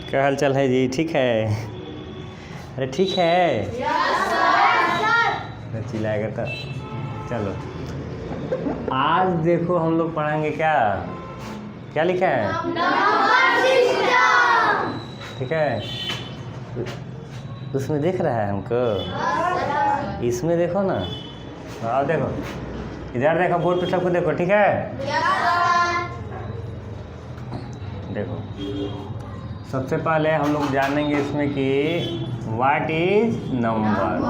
क्या हाल चाल है जी? ठीक है? अरे ठीक है। अरे चिल्लाएगा तो चलो। आज देखो हम लोग पढ़ेंगे क्या क्या लिखा है? ठीक है, उसमें देख रहा है हमको, इसमें देखो ना। आओ देखो, इधर देखो, बोर्ड पे सबको देखो। ठीक है, देखो सबसे पहले हम लोग जानेंगे इसमें कि what is number.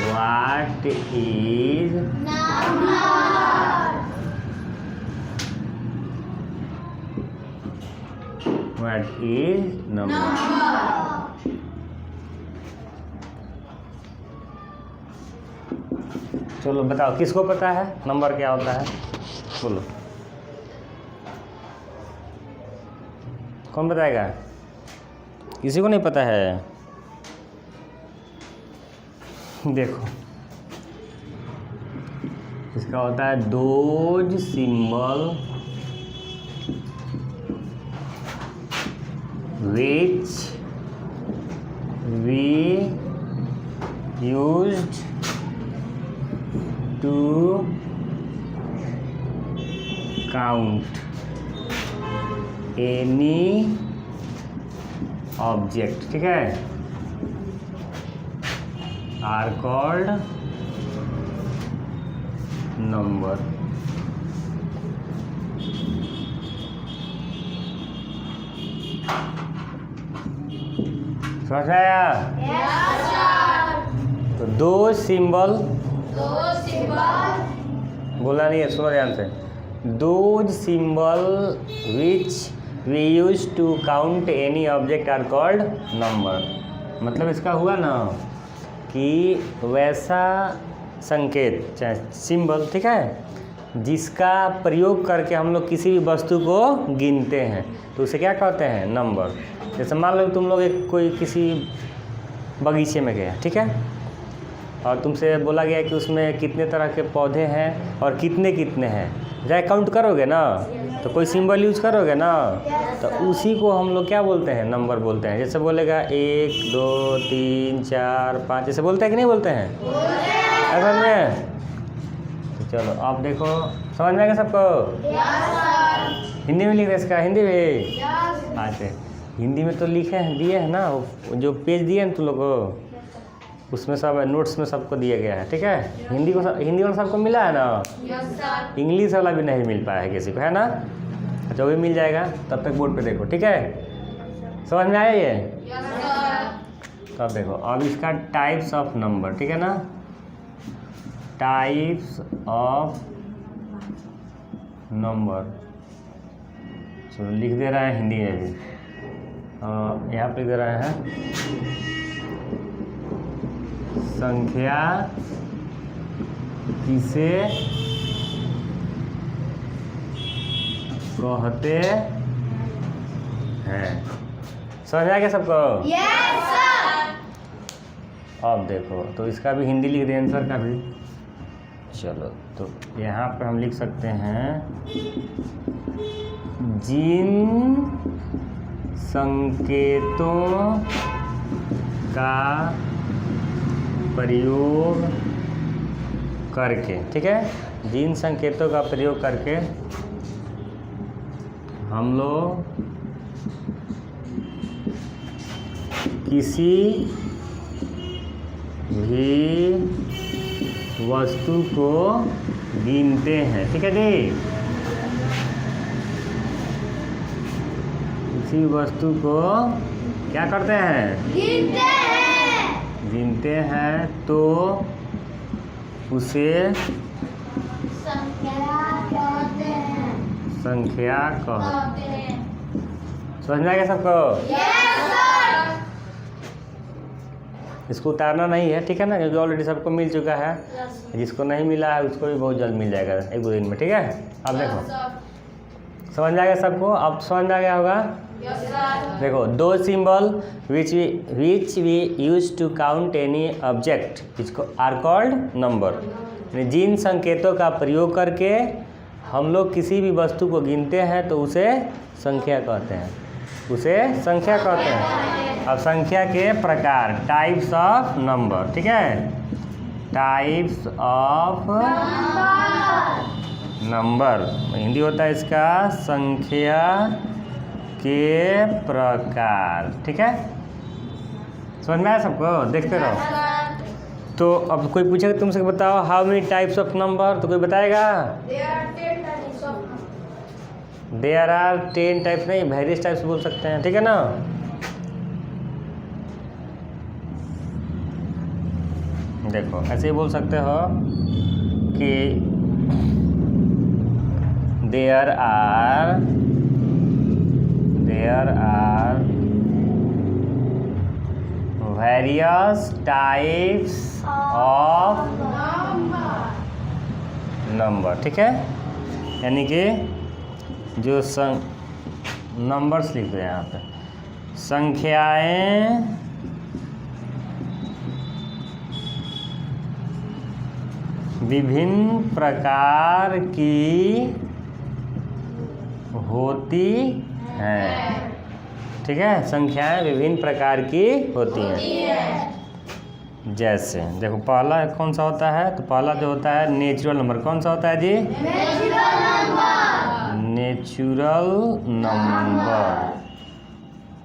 What is what is number. चलो बताओ, किसको पता है नंबर क्या होता है? बोलो, कौन बताएगा? किसी को नहीं पता है? देखो, इसका होता है those symbol which we used to count any object, ठीक है, are called number। समझ आया? तो दो सिंबल बोला नहीं है, सुनो ध्यान से। Those symbol which we use to count any object are called number. मतलब इसका हुआ ना कि वैसा संकेत चाहे सिंबल, ठीक है, जिसका प्रयोग करके हम लोग किसी भी वस्तु को गिनते हैं तो उसे क्या कहते हैं? नंबर। जैसे मान लो तुम लोग कोई किसी बगीचे में गए, ठीक है, और तुमसे बोला गया कि उसमें कितने तरह के पौधे हैं और कितने कितने हैं, जाए काउंट करोगे ना, तो कोई सिंबल यूज करोगे ना, तो उसी को हम लोग क्या बोलते हैं? नंबर बोलते हैं। जैसे बोलेगा 1 2 3 4 5, जैसे बोलते हैं कि नहीं बोलते हैं? ऐसा में तो चलो आप देखो, समझ में आएगा सबको? हिंदी में लिख रहे इसका? हिंदी में अच्छा, हिंदी में तो लिखे हैं, दिए हैं ना, जो पेज दिए हैं तुम लोग को, उसमें सब नोट्स में सबको दिया गया है। ठीक है, हिंदी वाला सबको मिला है ना? इंग्लिश वाला भी नहीं मिल पाया है किसी को, है ना? अच्छा, वो भी मिल जाएगा, तब तक बोर्ड पे देखो। ठीक है, समझ में आया ये? तब देखो, अब इसका टाइप्स ऑफ नंबर, ठीक है ना, टाइप्स ऑफ नंबर चलो लिख दे रहा है हिंदी में भी, यहाँ पे लिख दे रहा है संख्या किसे कहते हैं। समझ आ गया सबको? Yes sir. अब देखो, तो इसका भी हिंदी लिख दें, आंसर का भी। चलो, तो यहाँ पे हम लिख सकते हैं जिन संकेतों का प्रयोग करके, ठीक है, जिन संकेतों का प्रयोग करके हम लोग किसी भी वस्तु को गिनते हैं, ठीक है जी, किसी वस्तु को क्या करते हैं? गिनते हैं तो उसे संख्या कहते हैं। समझ में आ गया सबको? इसको उतारना नहीं है, ठीक है ना, क्योंकि ऑलरेडी सबको मिल चुका है। जिसको नहीं मिला है उसको भी बहुत जल्द मिल जाएगा, 1-2 दिन में। ठीक है, अब देखो, समझ में आ गया सबको? अब समझ में आ गया होगा? देखो, those symbol which we use to count any object इसको आर कॉल्ड नंबर। जिन संकेतों का प्रयोग करके हम लोग किसी भी वस्तु को गिनते हैं तो उसे संख्या कहते हैं। उसे संख्या कहते हैं। अब संख्या के प्रकार, टाइप्स ऑफ नंबर, ठीक है, टाइप्स ऑफ नंबर, हिंदी होता है इसका संख्या के प्रकार, ठीक है। समझ में आया सबको? देखते रहो। तो अब कोई पूछेगा तुमसे, बताओ how many types of number, तो कोई बताएगा? देयर आर 10 टाइप्स, नहीं वेरियस टाइप्स बोल सकते हैं, ठीक है ना। देखो ऐसे ही बोल सकते हो कि there are various types of number, ठीक है। यानी कि जो नंबर्स लिख रहे हैं यहाँ पे, संख्याएं विभिन्न प्रकार की होती हैं, ठीक है। संख्याएं विभिन्न प्रकार की होती हैं। जैसे देखो पहला कौन सा होता है, तो पहला जो होता है नेचुरल नंबर। कौन सा होता है जी? Natural number.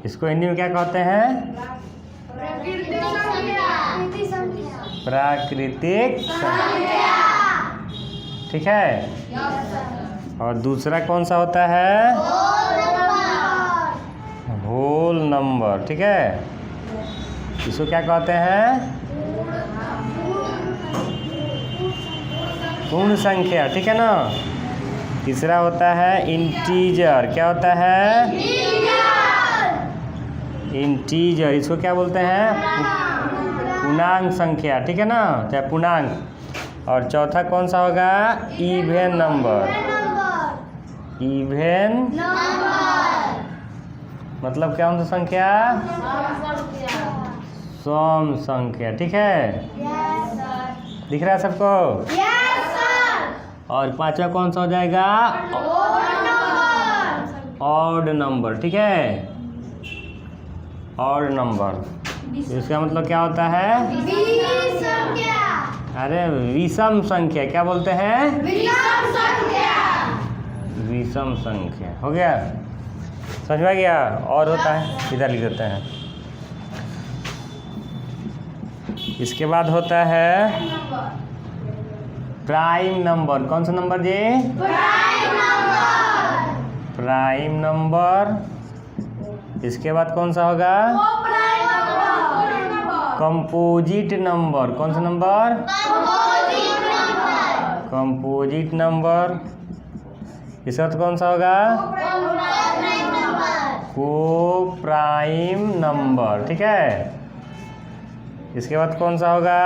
इसको हिंदी में क्या कहते हैं? प्राकृतिक संख्या, ठीक है। और दूसरा कौन सा होता है? होल नंबर, ठीक है। इसको क्या कहते हैं? पूर्ण संख्या, ठीक है ना। तीसरा होता है इंटीजर। क्या होता है? इंटीजर। इसको क्या बोलते हैं? पूर्णांक संख्या, ठीक है ना, चाहे पूर्णांक। और चौथा कौन सा होगा? Even number. इवेन मतलब क्या होता संख्या? सम संख्या, ठीक है। दिख रहा है सबको? और पांचवा कौन सा हो जाएगा? ऑड नंबर, ठीक है। ऑड नंबर, इसका मतलब क्या होता है? अरे विषम संख्या। क्या बोलते हैं? विषम संख्या। हो गया, समझ में आ गया? और होता है, इधर लिख देते हैं। इसके बाद होता है प्राइम नंबर। कौन सा नंबर जी? Prime number. इसके बाद कौन सा होगा? Composite number. कौन सा नंबर? Composite number. इसका बाद कौन सा होगा? को प्राइम नंबर, ठीक है। इसके बाद कौन सा होगा?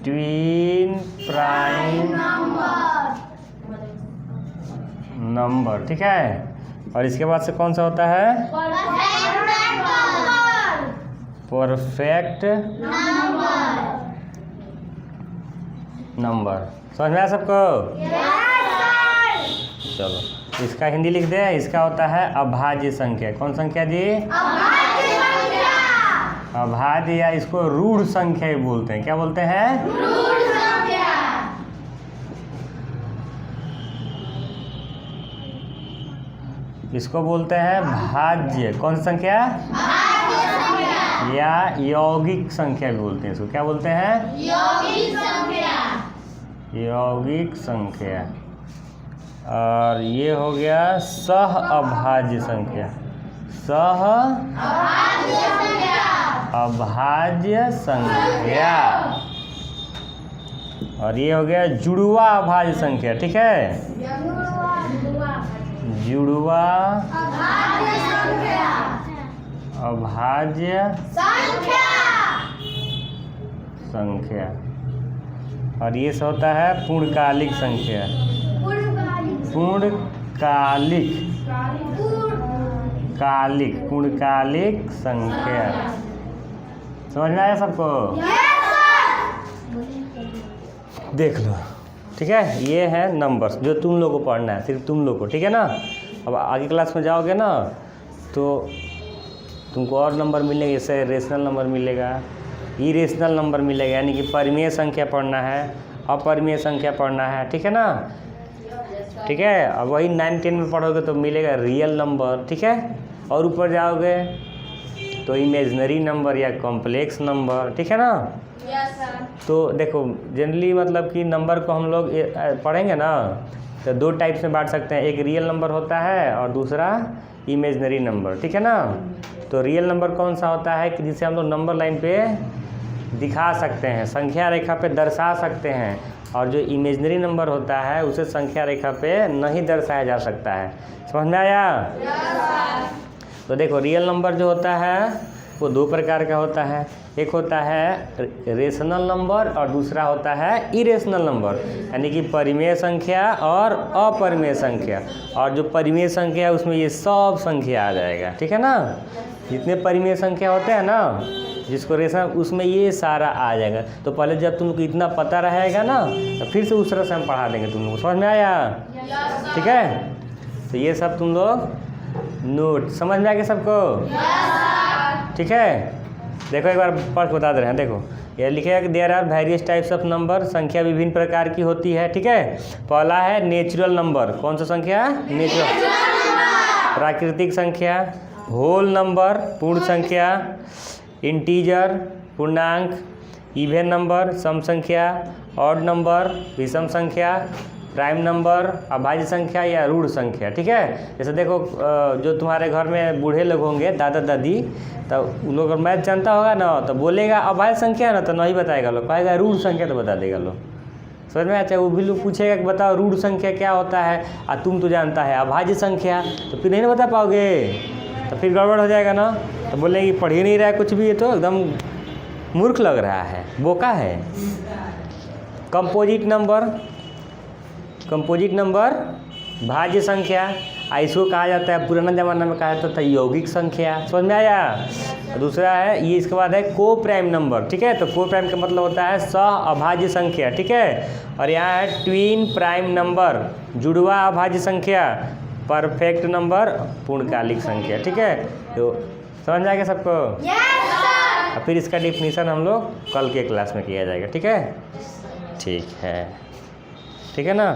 ट्विन प्राइम नंबर, ठीक है। और इसके बाद से कौन सा होता है? Perfect number. समझ में आया सबको? चलो इसका हिंदी लिख दे। इसका होता है अभाज्य संख्या। कौन संख्या जी? अभाज्य, या इसको रूढ़ संख्या ही बोलते हैं। क्या बोलते हैं? इसको बोलते हैं भाज्य। कौन सी संख्या? या यौगिक संख्या भी बोलते हैं इसको। क्या बोलते हैं? यौगिक संख्या। और ये हो गया सह अभाज्य संख्या। सह अभाज्य संख्या। और ये हो गया जुड़वा अभाज्य संख्या, ठीक है। जुड़वा अभाज्य संख्या। और ये सब होता है पूर्णकालिक संख्या। पूर्णकालिक संख्या। समझ में आया सबको? देख लो, ठीक है। ये है नंबर्स जो तुम लोग को पढ़ना है, सिर्फ तुम लोग को, ठीक है ना। अब आगे क्लास में जाओगे ना तो तुमको और नंबर मिलेंगे, जैसे रेशनल नंबर मिलेगा, इरेशनल नंबर मिलेगा, यानी कि परिमेय संख्या पढ़ना है, अपरिमेय संख्या पढ़ना है, ठीक है ना। ठीक है, अब वही 9-10 में पढ़ोगे तो मिलेगा रियल नंबर, ठीक है। और ऊपर जाओगे तो इमेजिनरी नंबर या कॉम्प्लेक्स नंबर, ठीक है ना। तो देखो जनरली मतलब कि नंबर को हम लोग पढ़ेंगे ना तो 2 टाइप में बांट सकते हैं, एक रियल नंबर होता है और दूसरा इमेजिनरी नंबर, ठीक है ना। तो रियल नंबर कौन सा होता है कि जिसे हम लोग नंबर लाइन पे दिखा सकते हैं, संख्या रेखा पे दर्शा सकते हैं, और जो इमेजिनरी नंबर होता है उसे संख्या रेखा पे नहीं दर्शाया जा सकता है। समझ में आया? तो देखो रियल नंबर जो होता है वो 2 प्रकार का होता है, एक होता है रेशनल नंबर और दूसरा होता है इरेशनल नंबर, यानी कि परिमेय संख्या और अपरिमेय संख्या। और जो परिमेय संख्या है उसमें ये सब संख्या आ जाएगा, ठीक है ना। जितने परिमेय संख्या होते हैं ना जिसको रेशनल, उसमें ये सारा आ जाएगा। तो पहले जब तुमको इतना पता रहेगा ना तो फिर से उस तरह से हम पढ़ा देंगे तुम लोग। समझ में आया? ठीक है, तो ये सब तुम लोग नोट समझ में आ गया सबको? ठीक है, देखो एक बार पढ़ के बता दे रहे हैं। देखो ये लिखेगा कि there are various types of number, संख्या विभिन्न प्रकार की होती है, ठीक है। पहला है नेचुरल नंबर, कौन सा संख्या? नेचुरल। प्राकृतिक संख्या, होल नंबर पूर्ण संख्या, इंटीजर पूर्णांक, इवन नंबर सम संख्या, ऑड नंबर विषम संख्या, प्राइम नंबर अभाज्य संख्या या रूढ़ संख्या, ठीक है। जैसे देखो जो तुम्हारे घर में बूढ़े लोग होंगे, दादा दादी, तो उन लोग अगर मैथ जानता होगा ना तो बोलेगा अभाज्य संख्या ना तो नहीं बताएगा लोग, कहेगा रूढ़ संख्या तो बता देगा लोग। समझ में? अच्छा वो भी लोग पूछेगा कि बताओ रूढ़ संख्या क्या होता है, और तुम तो जानता है अभाज्य संख्या, तो फिर नहीं ना बता पाओगे, तो फिर गड़बड़ हो जाएगा ना। तो बोलेंगे पढ़ ही नहीं रहा है कुछ भी, ये तो एकदम मूर्ख लग रहा है, बोका है। कंपोजिट नंबर, कंपोजिट नंबर भाज्य संख्या, इसको कहा जाता है, पुराना ज़माना में कहा जाता था यौगिक संख्या। समझ में आया? दूसरा है ये, इसके बाद है को प्राइम नंबर, ठीक है। तो को प्राइम का मतलब होता है सह अभाज्य संख्या, ठीक है। और यहाँ है ट्विन प्राइम नंबर, जुड़वा अभाज्य संख्या, परफेक्ट नंबर पूर्णकालिक संख्या, ठीक है। तो समझ में आएगा सबको? और फिर इसका डिफिनीशन हम लोग कल के क्लास में किया जाएगा, ठीक है। ठीक है, ठीक है ना।